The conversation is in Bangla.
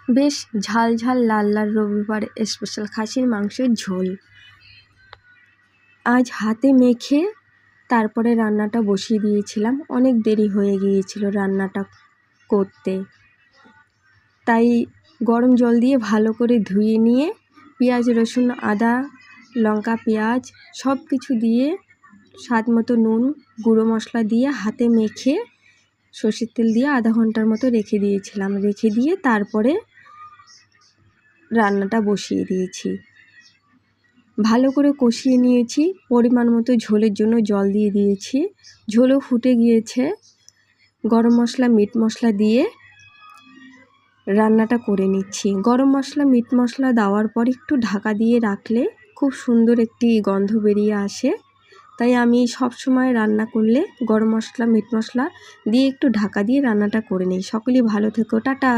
বেশ ঝাল ঝাল লাল লাল রবিবার স্পেশাল খাসির মাংসের ঝোল। আজ হাতে মেখে তারপরে রান্নাটা বসিয়ে দিয়েছিলাম। অনেক দেরি হয়ে গিয়েছিল রান্নাটা করতে, তাই গরম জল দিয়ে ভালো করে ধুয়ে নিয়ে পেঁয়াজ রসুন আদা লঙ্কা পেঁয়াজ সব কিছু দিয়ে স্বাদ মতো নুন গুঁড়ো মশলা দিয়ে হাতে মেখে সর্ষের তেল দিয়ে আধা ঘন্টার মতো রেখে দিয়েছিলাম। রেখে দিয়ে তারপরে রান্নাটা বসিয়ে দিয়েছি। ভালো করে কষিয়ে নিয়েছি। পরিমাণ মতো ঝোলের জন্য জল দিয়ে দিয়েছি। ঝোলও ফুটে গিয়েছে। গরম মশলা মিট মশলা দিয়ে রান্নাটা করে নিচ্ছি। গরম মশলা মিট মশলা দেওয়ার পর একটু ঢাকা দিয়ে রাখলে খুব সুন্দর একটি গন্ধ বেরিয়ে আসে। তাই আমি সব সময় রান্না করলে গরম মশলা মিট মশলা দিয়ে একটু ঢাকা দিয়ে রান্নাটা করে নিই। সকলেই ভালো থেকো, টাটা।